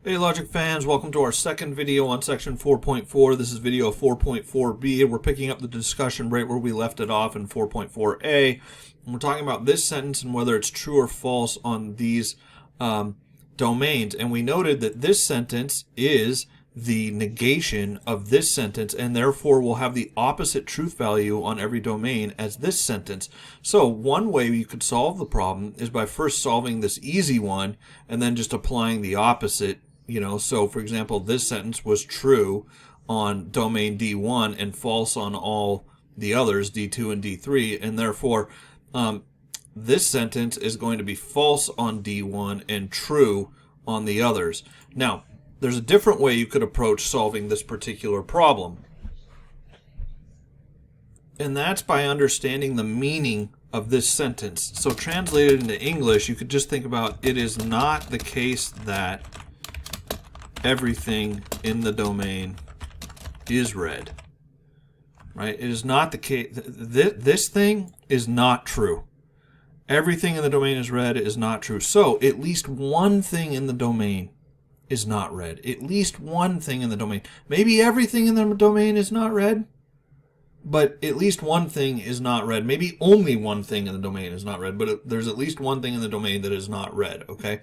Hey Logic fans, welcome to our second video on section 4.4. This is video 4.4b, and we're picking up the discussion right where we left it off in 4.4a. And we're talking about this sentence and whether it's true or false on these domains. And we noted that this sentence is the negation of this sentence, and therefore will have the opposite truth value on every domain as this sentence. So one way you could solve the problem is by first solving this easy one and then just applying the opposite. So for example, this sentence was true on domain D1 and false on all the others, D2 and D3, and therefore this sentence is going to be false on D1 and true on the others. Now, there's a different way you could approach solving this particular problem, and that's by understanding the meaning of this sentence. So translated into English, you could just think about it is not the case that everything in the domain is read, right? It is not the case. This thing is not true. Everything in the domain is read is not true. So at least one thing in the domain is not read. At least one thing in the domain. Maybe everything in the domain is not read, but at least one thing is not read. Maybe only one thing in the domain is not read, but there's at least one thing in the domain that is not read, okay?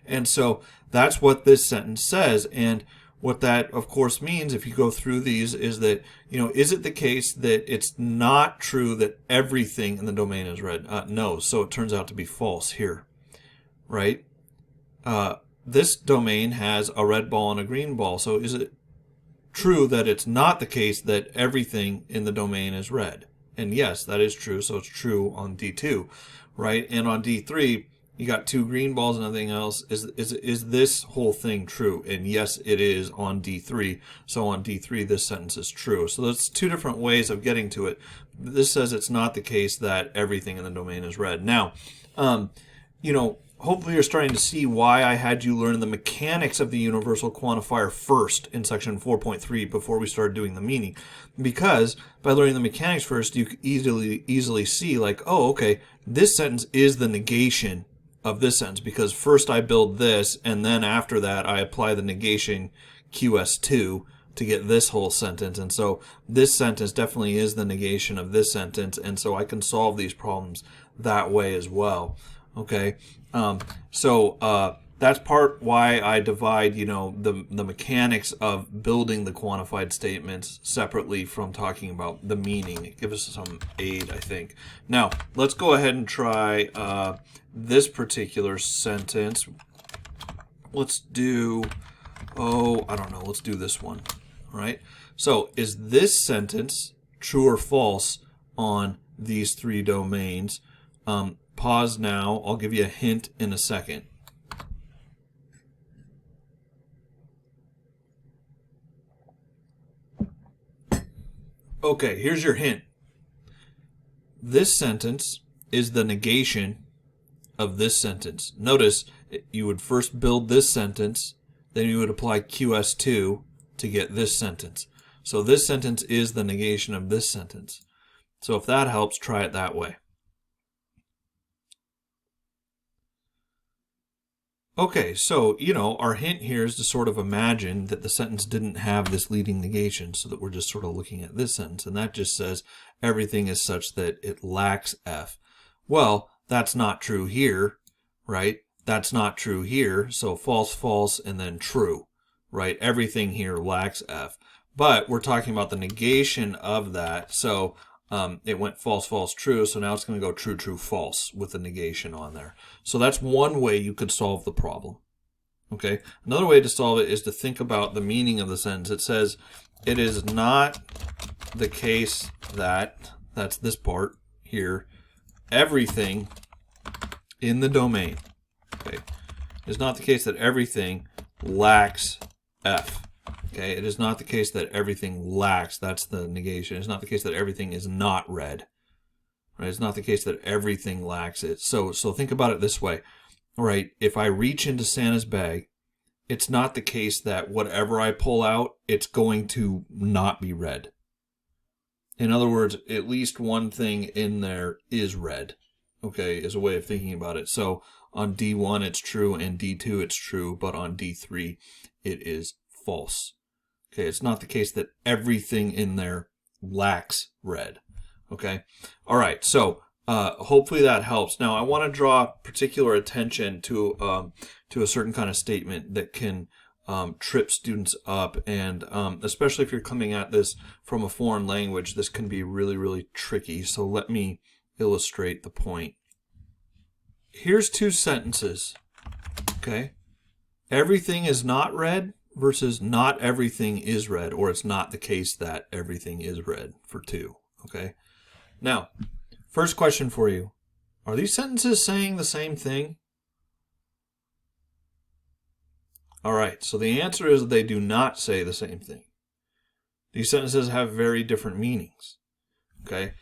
And so that's what this sentence says. And what that, of course, means, if you go through these, is that, is it the case that it's not true that everything in the domain is read? No. So it turns out to be false here, right? This domain has a red ball and a green ball. So is it true that it's not the case that everything in the domain is read? And yes, that is true. So it's true on D2, right? And on D3, you got two green balls and nothing else. Is this whole thing true? And yes, it is on D3. So on D3, this sentence is true. So that's two different ways of getting to it. This says it's not the case that everything in the domain is read. Now, hopefully you're starting to see why I had you learn the mechanics of the universal quantifier first in section 4.3 before we started doing the meaning. Because by learning the mechanics first, you could easily see, like, oh, okay, this sentence is the negation of this sentence, because first I build this, and then after that I apply the negation QS2 to get this whole sentence. And so this sentence definitely is the negation of this sentence, and so I can solve these problems that way as well. Okay, that's part why I divide, the mechanics of building the quantified statements separately from talking about the meaning. It gives us some aid, I think. Now, let's go ahead and try this particular sentence. Let's do, let's do this one, all right? So, is this sentence true or false on these three domains? Pause now. I'll give you a hint in a second. Okay, here's your hint. This sentence is the negation of this sentence. Notice you would first build this sentence, then you would apply QS2 to get this sentence. So this sentence is the negation of this sentence. So if that helps, try it that way. Okay, so, our hint here is to sort of imagine that the sentence didn't have this leading negation, so that we're just sort of looking at this sentence, and that just says everything is such that it lacks F. Well, that's not true here, right? That's not true here, so false, false, and then true, right? Everything here lacks F. But we're talking about the negation of that, so it went false, false, true, so now it's going to go true, true, false with the negation on there. So that's one way you could solve the problem. Okay. Another way to solve it is to think about the meaning of the sentence. It says, it is not the case that, that's this part here, everything in the domain. Okay. It is not the case that everything lacks F. Okay, it is not the case that everything lacks, that's the negation. It's not the case that everything is not read. Right? It's not the case that everything lacks it. So think about it this way. Right? If I reach into Santa's bag, it's not the case that whatever I pull out, it's going to not be read. In other words, at least one thing in there is read. Okay, is a way of thinking about it. So On D1 it's true, and D2 it's true, but on D3 it is false. Okay, it's not the case that everything in there lacks red. Okay, all right, so hopefully that helps. Now I want to draw particular attention to a certain kind of statement that can trip students up, and especially if you're coming at this from a foreign language, this can be really, really tricky. So let me illustrate the point. Here's two sentences, okay? Everything is not red versus not everything is red, or it's not the case that everything is red for 2, okay? Now, first question for you. Are these sentences saying the same thing? All right, so the answer is they do not say the same thing. These sentences have very different meanings, okay?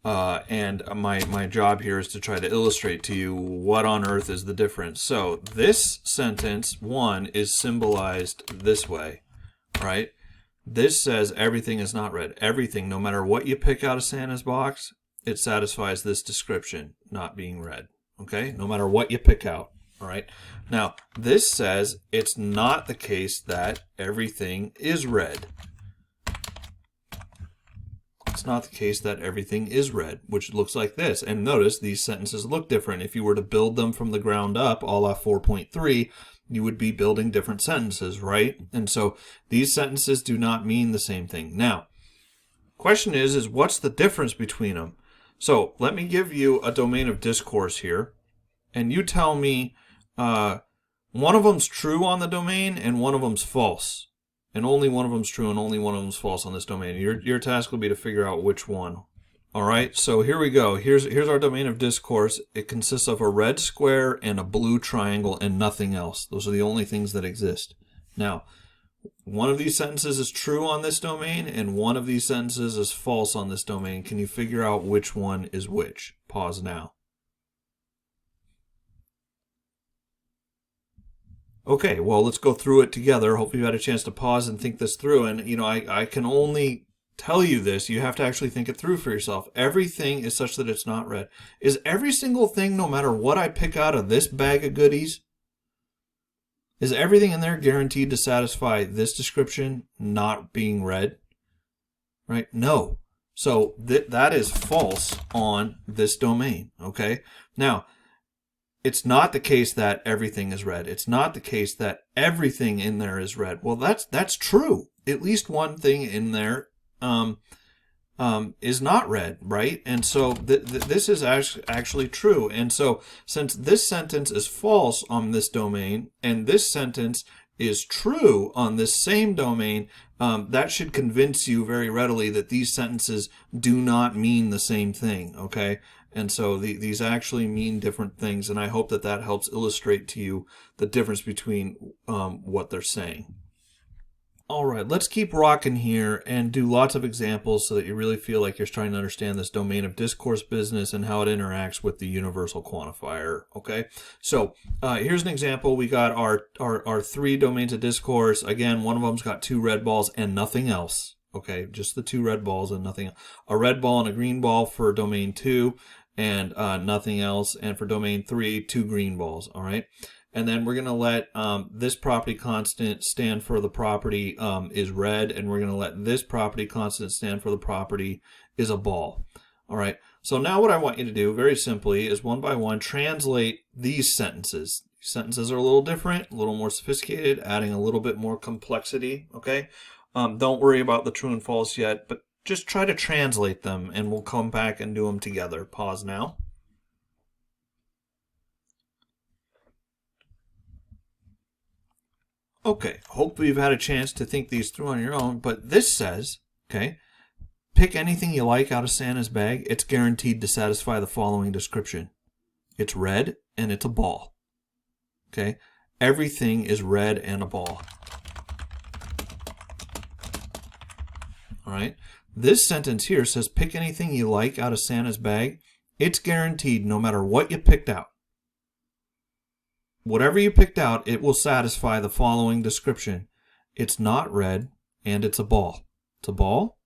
And my job here is to try to illustrate to you what on earth is the difference. So this sentence 1 is symbolized this way, right? This says everything is not red. Everything, no matter what you pick out of Santa's box, it satisfies this description, not being red, okay? No matter what you pick out, all right? Now, this says it's not the case that everything is red. It's not the case that everything is red, which looks like this. And notice these sentences look different. If you were to build them from the ground up, a la 4.3, you would be building different sentences, right? And so these sentences do not mean the same thing. Now, question is what's the difference between them? So let me give you a domain of discourse here, and you tell me one of them's true on the domain and one of them's false. And only one of them's true and only one of them's false on this domain. Your task will be to figure out which one. All right, so here we go. Here's our domain of discourse. It consists of a red square and a blue triangle and nothing else. Those are the only things that exist. Now, one of these sentences is true on this domain and one of these sentences is false on this domain. Can you figure out which one is which? Pause now. Okay, well, let's go through it together. Hopefully you had a chance to pause and think this through. And, you know, I can only tell you this. You have to actually think it through for yourself. Everything is such that it's not red. Is every single thing, no matter what I pick out of this bag of goodies, is everything in there guaranteed to satisfy this description not being red? Right? No. So that is false on this domain, okay? Now, it's not the case that everything is red. It's not the case that everything in there is red. Well, that's true. At least one thing in there is not red, right? And so this is actually true. And so since this sentence is false on this domain and this sentence is true on this same domain, that should convince you very readily that these sentences do not mean the same thing, okay? And so these actually mean different things, and I hope that helps illustrate to you the difference between what they're saying. All right, let's keep rocking here and do lots of examples so that you really feel like you're trying to understand this domain of discourse business and how it interacts with the universal quantifier, okay? So here's an example. We got our 3 domains of discourse. Again, one of them's got 2 red balls and nothing else, okay? Just the 2 red balls and nothing else. A red ball and a green ball for domain 2 and nothing else. And for domain 3, 2 green balls, all right? And then we're going to let this property constant stand for the property is red, and we're going to let this property constant stand for the property is a ball. All right, so now what I want you to do very simply is one by one translate these sentences. These sentences are a little different, a little more sophisticated, adding a little bit more complexity, okay? Don't worry about the true and false yet, but just try to translate them, and we'll come back and do them together. Pause now. Okay, hopefully you've had a chance to think these through on your own, but this says, okay, pick anything you like out of Santa's bag. It's guaranteed to satisfy the following description. It's red and it's a ball. Okay, everything is red and a ball. All right, this sentence here says pick anything you like out of Santa's bag. It's guaranteed no matter what you picked out. Whatever you picked out, it will satisfy the following description. It's not red, and it's a ball. It's a ball,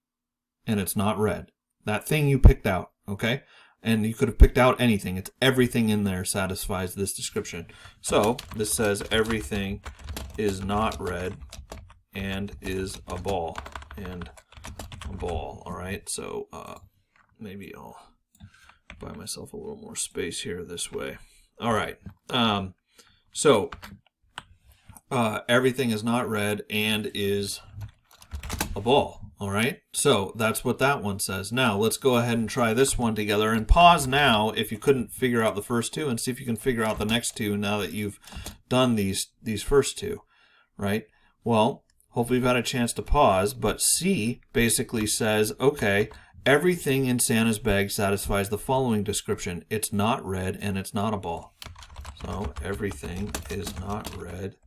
and it's not red. That thing you picked out, okay? And you could have picked out anything. It's everything in there satisfies this description. So this says everything is not red and is a ball. And a ball. All right. So maybe I'll buy myself a little more space here this way. All right. So everything is not red and is a ball. All right, so that's what that one says. Now let's go ahead and try this one together, and pause now if you couldn't figure out the first two, and see if you can figure out the next two now that you've done these first two, right? Well, hopefully you've had a chance to pause, but C basically says, okay, everything in Santa's bag satisfies the following description. It's not red and it's not a ball. So everything is not red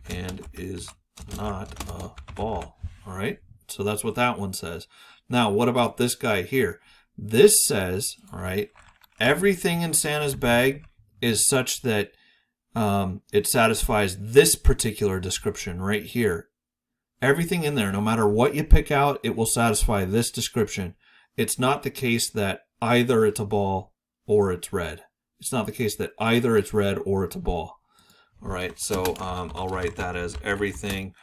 and is not a ball. All right, so that's what that one says. Now, what about this guy here? This says, all right, everything in Santa's bag is such that it satisfies this particular description right here. Everything in there, no matter what you pick out, it will satisfy this description. It's not the case that either it's a ball or it's red. It's not the case that either it's red or it's a ball. All right, so I'll write that as everything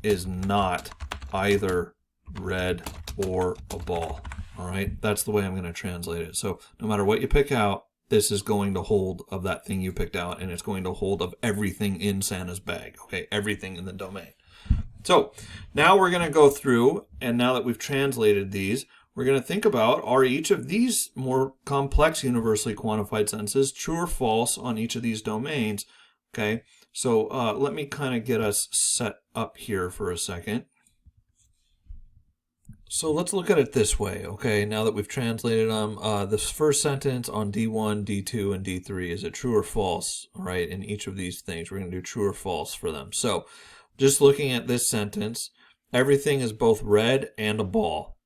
is not either red or a ball. All right, that's the way I'm going to translate it. So no matter what you pick out, this is going to hold of that thing you picked out, and it's going to hold of everything in Santa's bag. Okay, everything in the domain. So now we're going to go through, and now that we've translated these, we're going to think about, are each of these more complex universally quantified sentences true or false on each of these domains? Okay, so let me kind of get us set up here for a second. So let's look at it this way, okay? Now that we've translated them, this first sentence on D1, D2, and D3, is it true or false? All right, in each of these things, we're going to do true or false for them. So just looking at this sentence, everything is both red and a ball,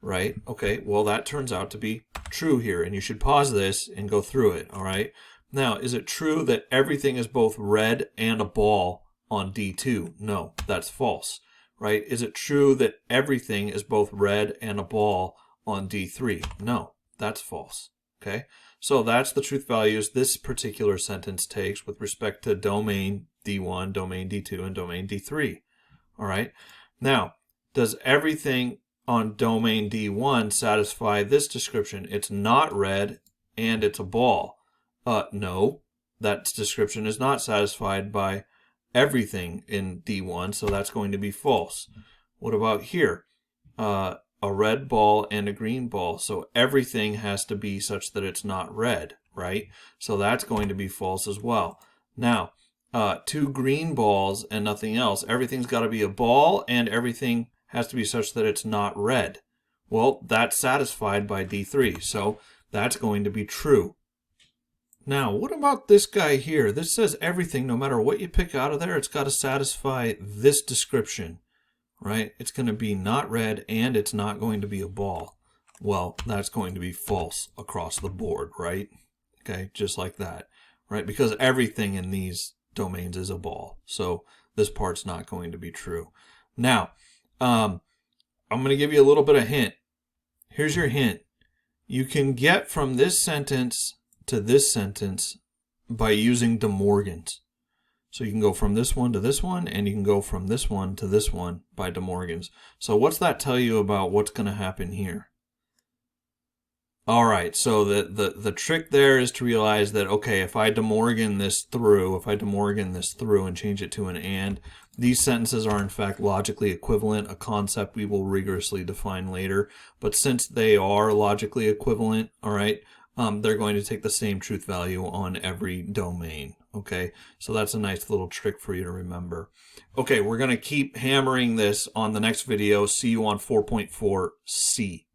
right? Okay, well, that turns out to be true here, and you should pause this and go through it, all right? Now, is it true that everything is both red and a ball on D2? No, that's false, right? Is it true that everything is both red and a ball on D3? No, that's false, okay? So that's the truth values this particular sentence takes with respect to domain D1, domain D2, and domain D3, all right? Now, does everything on domain D1 satisfy this description? It's not red and it's a ball. No, that description is not satisfied by everything in D1, so that's going to be false. What about here? A red ball and a green ball, so everything has to be such that it's not red, right? So that's going to be false as well. Now, two green balls and nothing else. Everything's got to be a ball and everything has to be such that it's not red. Well, that's satisfied by D3, so that's going to be true. Now, what about this guy here? This says everything, no matter what you pick out of there, it's got to satisfy this description, right? It's going to be not red and it's not going to be a ball. Well, that's going to be false across the board, right? Okay, just like that, right? Because everything in these domains is a ball. So this part's not going to be true. Now, I'm going to give you a little bit of hint. Here's your hint. You can get from this sentence to this sentence by using De Morgan's. So you can go from this one to this one, and you can go from this one to this one by De Morgan's. So what's that tell you about what's going to happen here? All right, so the trick there is to realize that, okay, if I De Morgan this through, and change it to an and, these sentences are in fact logically equivalent, a concept we will rigorously define later. But since they are logically equivalent, all right, they're going to take the same truth value on every domain, okay? So that's a nice little trick for you to remember. Okay, we're going to keep hammering this on the next video. See you on 4.4C.